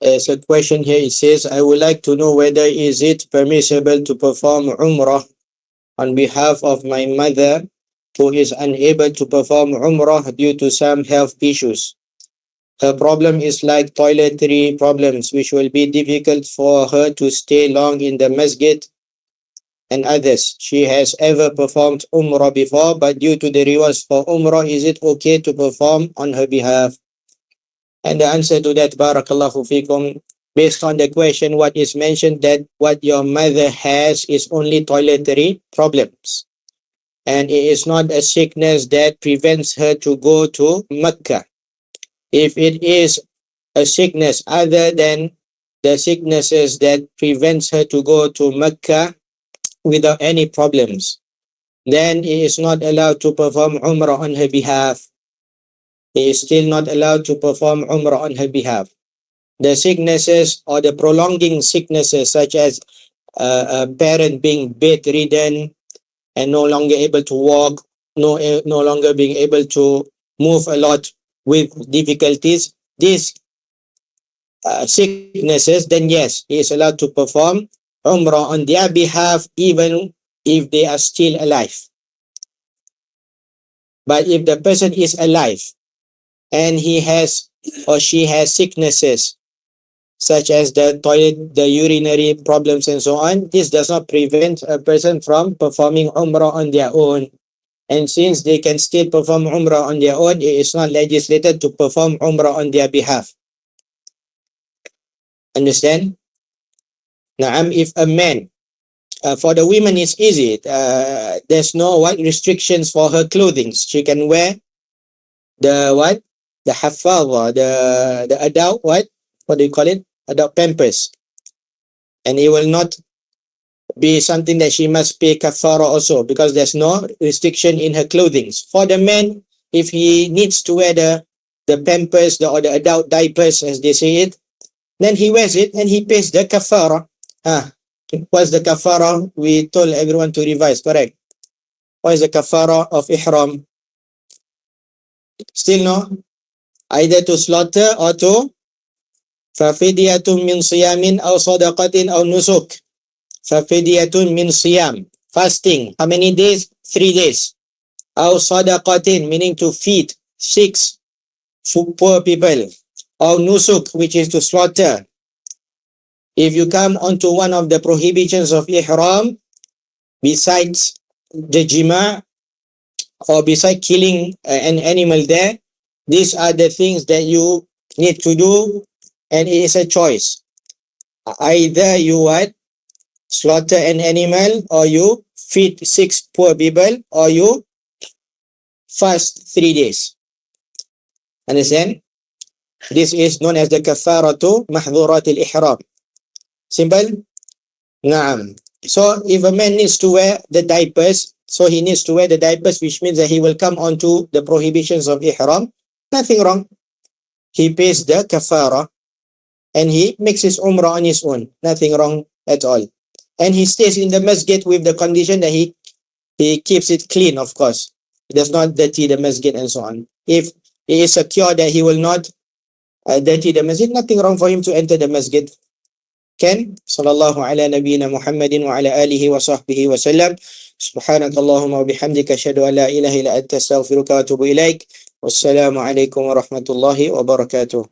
There's a question here. It says, I would like to know whether is it permissible to perform Umrah on behalf of my mother who is unable to perform Umrah due to some health issues. Her problem is like toiletry problems, which will be difficult for her to stay long in the masjid and others. She has ever performed Umrah before, but due to the rewards for Umrah, is it okay to perform on her behalf? And the answer to that, Barakallahu Fikum, based on the question, what is mentioned, that what your mother has is only toiletry problems. And it is not a sickness that prevents her to go to Mecca. If it is a sickness other than the sicknesses that prevents her to go to Mecca without any problems, then he is not allowed to perform Umrah on her behalf. He is still not allowed to perform Umrah on her behalf. The sicknesses or the prolonging sicknesses, such as a parent being bedridden and no longer able to walk, no longer being able to move a lot with difficulties, these sicknesses, then yes, he is allowed to perform Umrah on their behalf, even if they are still alive. But if the person is alive and he has or she has sicknesses such as the toilet, the urinary problems and so on, this does not prevent a person from performing Umrah on their own. And since they can still perform Umrah on their own, it is not legislated to perform Umrah on their behalf. Understand? Now, if a man, for the women it's easy. There's no restrictions for her clothing. She can wear the the hafadha, the adult what do you call it? Adult pampers, and it will not be something that she must pay kafara also, because there's no restriction in her clothing. For the man, if he needs to wear the pampers or the adult diapers, as they say it, then he wears it and he pays the kafara. What's the kafara? We told everyone to revise, correct? What is the kafara of ihram? Still no? Either to slaughter or to fafidyatun min siyamin aw sadaqatin aw nusuk. Fafidyatun min siyam, fasting. How many days? 3 days. Aw sadaqatin, meaning to feed 6 poor people. Or nusuk, which is to slaughter. If you come onto one of the prohibitions of ihram, besides the jima' or besides killing an animal there, these are the things that you need to do, and it is a choice. Either you slaughter an animal, or you feed 6 poor people, or you fast 3 days. Understand? This is known as the kafaratu mahdhurat al-ihram. Simple? Naam. So if a man needs to wear the diapers, so he needs to wear the diapers, which means that he will come onto the prohibitions of ihram. Nothing wrong. He pays the kafara and he makes his umrah on his own. Nothing wrong at all. And he stays in the masjid with the condition that he keeps it clean, of course. He does not dirty the masjid and so on. If he is secure that he will not dirty the masjid, nothing wrong for him to enter the masjid. Can? Sallallahu ala nabiyyina Muhammadin wa ala alihi wa sahbihi wa sallam. Subhanakallahumma wa bihamdika asyhadu an la ilaha illa anta astaghfiruka wa atubu ilaik. Wassalamu alaikum warahmatullahi wabarakatuh.